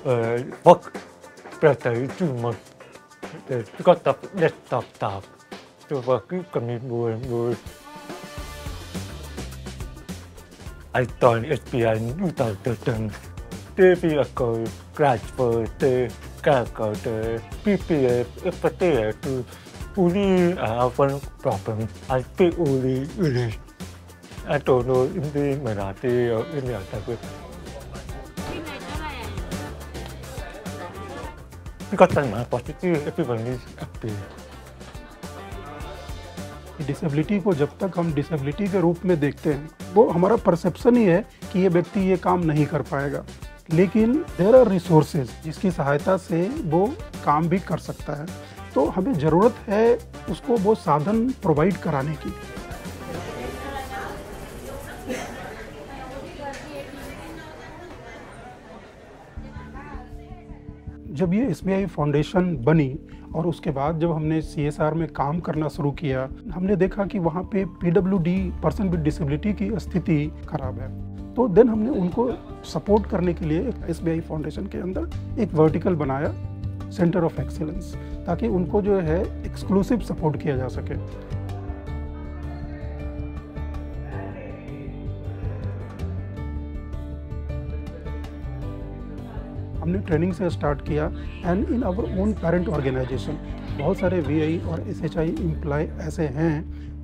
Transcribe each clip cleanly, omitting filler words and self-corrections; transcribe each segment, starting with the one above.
Vak pratai cuma juga tap. Coba kami buat Aiton SPI utang tentang TV aku transfer te kakak te PPF FT tu uli apa problem IP uli atau no ini merati ini apa Kata mana positif everyone is happy. Disability को जब तक हम disability के रूप में देखते हैं, वो हमारा परसेप्शन ही है कि ये व्यक्ति ये काम नहीं कर पाएगा, लेकिन देयर आर रिसोर्सेज जिसकी सहायता से वो काम भी कर सकता है। तो हमें ज़रूरत है उसको वो साधन प्रोवाइड कराने की। जब ये SBI फाउंडेशन बनी और उसके बाद जब हमने CSR में काम करना शुरू किया, हमने देखा कि वहाँ पे PWD पर्सन विद डिसेबिलिटी की स्थिति खराब है। तो देन हमने उनको सपोर्ट करने के लिए SBI फाउंडेशन के अंदर एक वर्टिकल बनाया, सेंटर ऑफ एक्सीलेंस, ताकि उनको जो है एक्सक्लूसिव सपोर्ट किया जा सके। हमने ट्रेनिंग से स्टार्ट किया and in our own parent organisation बहुत सारे VI और SHI एम्प्लॉय ऐसे हैं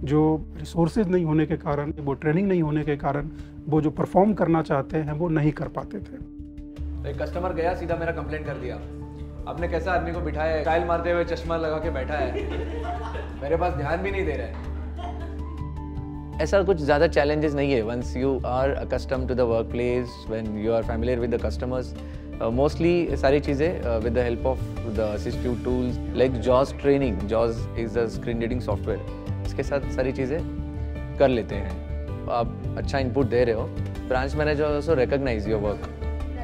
जो रिसोर्सेज नहीं होने के कारण, वो ट्रेनिंग नहीं होने के कारण, वो जो परफॉर्म करना चाहते हैं वो नहीं कर पाते थे। एक कस्टमर गया सीधा मेरा कंप्लेंट कर दिया, आपने कैसा आदमी को बिठाया है, स्टाइल मारते हुए चश्मा लगा के बैठा है, मेरे पास ध्यान भी नहीं दे रहा है। ऐसा कुछ ज़्यादा चैलेंजेस नहीं है। Once you are accustomed to the work place, when you are familiar with the customers, mostly सारी चीज़ें with the help of the assistive tools like JAWS training, JAWS is the screen reading software, इसके साथ सारी चीज़ें कर लेते हैं। आप अच्छा इनपुट दे रहे हो, branch manager also recognise your work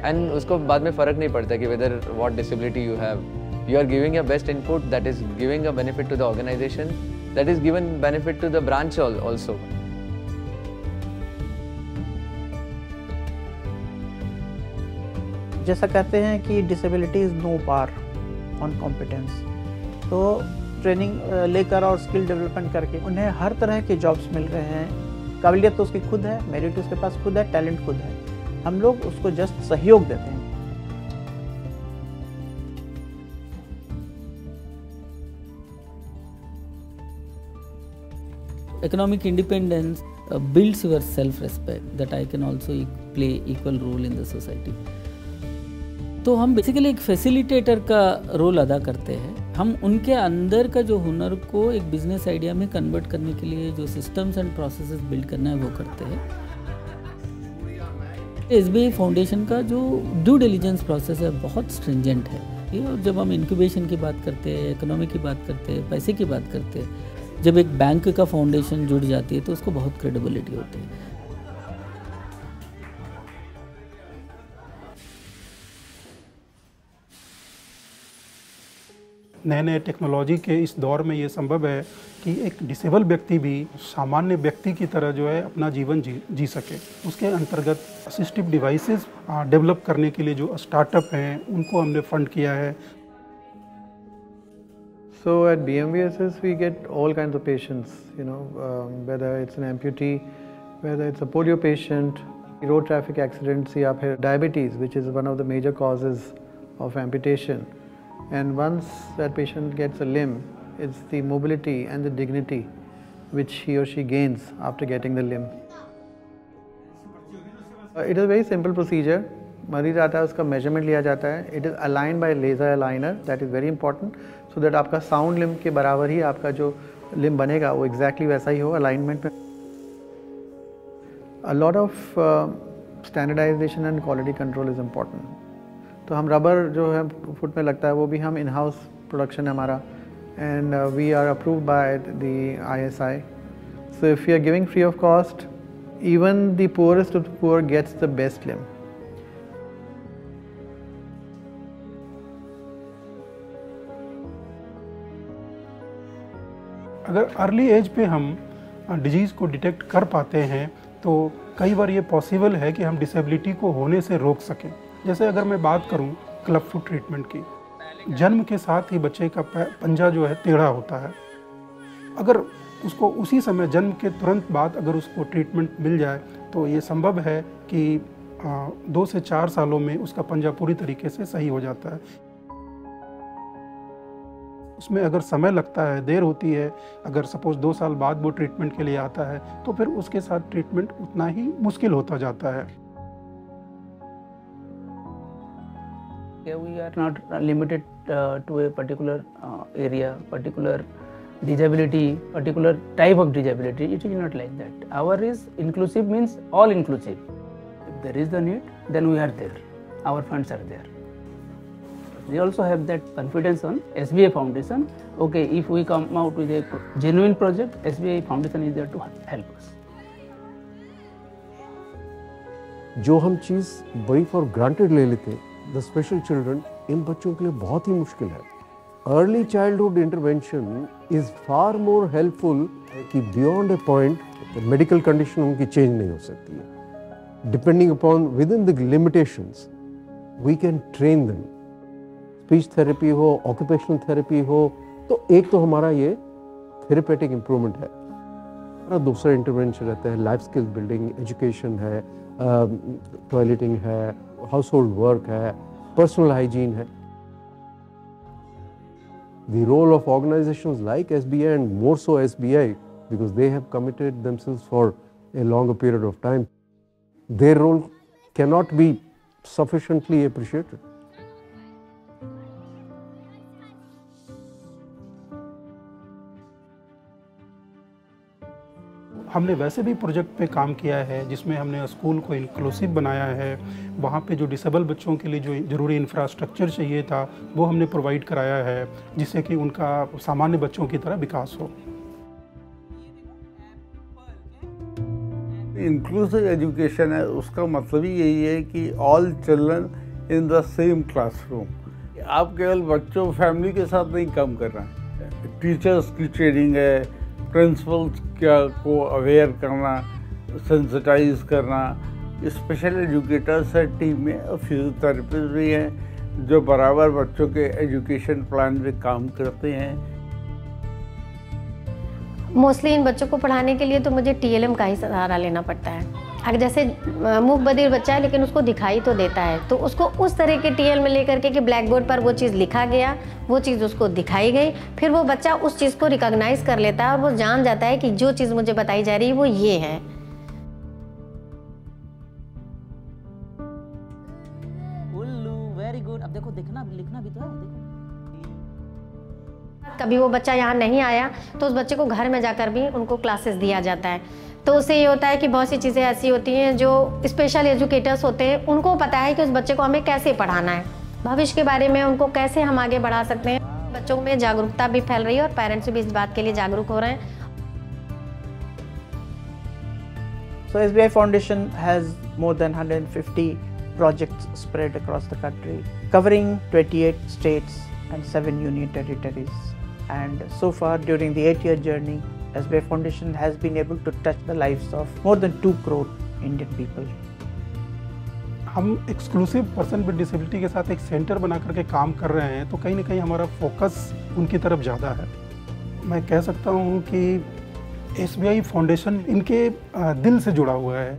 and उसको बाद में फ़र्क नहीं पड़ता कि whether what disability you have, you are giving your best input that is giving a benefit to the organisation, that is given benefit to the branch also. जैसा कहते हैं कि disability is no bar on competence, तो training लेकर और skill development करके उन्हें हर तरह के जॉब्स मिल रहे हैं। काबिलियत तो उसकी खुद है, मेरिट उसके पास खुद है, टैलेंट खुद है, हम लोग उसको जस्ट सहयोग देते हैं। Economic independence builds your self-respect that I can also play equal role in the society. तो हम बेसिकली एक फैसिलिटेटर का रोल अदा करते हैं। हम उनके अंदर का जो हुनर को एक बिजनेस आइडिया में कन्वर्ट करने के लिए जो सिस्टम्स एंड प्रोसेसेस बिल्ड करना है वो करते हैं। SBI फाउंडेशन का जो ड्यू डिलिजेंस प्रोसेस है बहुत स्ट्रिंजेंट है। और जब हम इंक्यूबेशन की बात करते हैं, इकोनॉमी की बात करते हैं, पैसे की बात करते हैं, जब एक बैंक का फाउंडेशन जुड़ जाती है तो उसको बहुत क्रेडिबिलिटी होती है। नए नए टेक्नोलॉजी के इस दौर में ये संभव है कि एक डिसेबल व्यक्ति भी सामान्य व्यक्ति की तरह जो है अपना जीवन जी सके। उसके अंतर्गत असिस्टिव डिवाइसेस डेवलप करने के लिए जो स्टार्टअप हैं उनको हमने फंड किया है। So at BMVSS we get all kinds of patients, whether it's an amputee, whether it's a polio patient, road traffic accidents, या फिर diabetes, which is one of the major causes of amputation. And once that patient gets a limb, it's the mobility and the dignity which he or she gains after getting the limb. It is a very simple procedure. मरीज आता है, उसका measurement लिया जाता है। It is aligned by laser aligner, that is very important, so that आपका sound limb के बराबर ही आपका जो लिम्ब बनेगा वो एग्जैक्टली वैसा ही हो अलाइनमेंट में। A lot of standardisation and quality control is important. तो हम रबर जो है फुट में लगता है वो भी हम इन हाउस प्रोडक्शन है हमारा, and we are approved by the ISI। So if you are giving free of cost, even the poorest of the poor gets the best limb. अगर अर्ली एज पे हम डिजीज़ को detect कर पाते हैं तो कई बार ये पॉसिबल है कि हम डिसेबिलिटी को होने से रोक सकें। जैसे अगर मैं बात करूं, क्लब फुट ट्रीटमेंट की। जन्म के साथ ही बच्चे का पंजा जो है टेढ़ा होता है। अगर उसको उसी समय जन्म के तुरंत बाद अगर उसको ट्रीटमेंट मिल जाए तो ये संभव है कि 2 से 4 सालों में उसका पंजा पूरी तरीके से सही हो जाता है। उसमें अगर समय लगता है, देर होती है, अगर सपोज 2 साल बाद वो ट्रीटमेंट के लिए आता है तो फिर उसके साथ ट्रीटमेंट उतना ही मुश्किल होता जाता है। We are not limited to a particular area, particular disability, particular type of disability. It is not like that. Our is inclusive, means all inclusive. If there is the need, then we are there. Our funds are there. We also have that confidence on SBI Foundation. Okay, if we come out with a genuine project, SBI Foundation is there to help us. जो हम चीज़ बड़ी for granted ले लेते हैं, the special children, इन बच्चों के लिए बहुत ही मुश्किल है। Early childhood intervention is far more helpful कि beyond a point medical condition उनकी चेंज नहीं हो सकती है। Depending upon within the limitations we can train them. Speech therapy हो, ऑक्यूपेशनल थेरेपी हो, तो एक तो हमारा ये थेरेपेटिक इम्प्रूवमेंट है। हमारा दूसरा इंटरवेंशन रहता है लाइफ स्किल बिल्डिंग, एजुकेशन है, टॉयलेटिंग है, हाउस होल्ड वर्क है, पर्सनल हाइजीन है। The role of organizations like SBI and more so SBI, because they have committed themselves for a longer period of time, their role cannot be sufficiently appreciated. हमने वैसे भी project पे काम किया है जिसमें हमने स्कूल को इंक्लूसिव बनाया है। वहाँ पे जो डिसेबल बच्चों के लिए जो ज़रूरी इंफ्रास्ट्रक्चर चाहिए था वो हमने प्रोवाइड कराया है, जिससे कि उनका सामान्य बच्चों की तरह विकास हो। इंक्लूसिव एजुकेशन है, उसका मतलब ही यही है कि all children in the same classroom. आप केवल बच्चों फैमिली के साथ नहीं काम कर रहे हैं, टीचर्स की ट्रेनिंग है, प्रिंसिपल्स को अवेयर करना, सेंसिटाइज करना। स्पेशल एजुकेटर्स है टीम में, और फिजियोथेरेपिस्ट भी हैं जो बराबर बच्चों के एजुकेशन प्लान में काम करते हैं। मोस्टली इन बच्चों को पढ़ाने के लिए तो मुझे TLM का ही सहारा लेना पड़ता है। अगर जैसे मूक बधिर बच्चा है लेकिन उसको दिखाई तो देता है, तो उसको उस तरह के TL में लेकर के कि ब्लैक बोर्ड पर वो चीज़ लिखा गया, वो चीज़ उसको दिखाई गई, फिर वो बच्चा उस चीज़ को रिकॉग्नाइज कर लेता है और वो जान जाता है कि जो चीज़ मुझे बताई जा रही है वो ये है। Very good. अब देखो, देखना लिखना भी तो है, देखो। कभी वो बच्चा यहाँ नहीं आया तो उस बच्चे को घर में जाकर भी उनको क्लासेस दिया जाता है। तो उससे ये होता है कि बहुत सी चीज़ें ऐसी होती हैं जो स्पेशल एजुकेटर्स होते हैं, उनको पता है कि उस बच्चे को हमें कैसे पढ़ाना है, भविष्य के बारे में उनको कैसे हम आगे बढ़ा सकते हैं। बच्चों में जागरूकता भी फैल रही है और पेरेंट्स भी इस बात के लिए जागरूक हो रहे हैं। So SBI Foundation has more than 150 projects spread across the country, covering 28 states and 7 union territories. And so far during the 8-year journey, SBI Foundation has been able to touch the lives of more than 2 crore Indian people. हम exclusive person with disability के साथ एक centre बना करके काम कर रहे हैं, तो कहीं ना कहीं हमारा फोकस उनकी तरफ ज़्यादा है। मैं कह सकता हूँ कि SBI फाउंडेशन इनके दिल से जुड़ा हुआ है।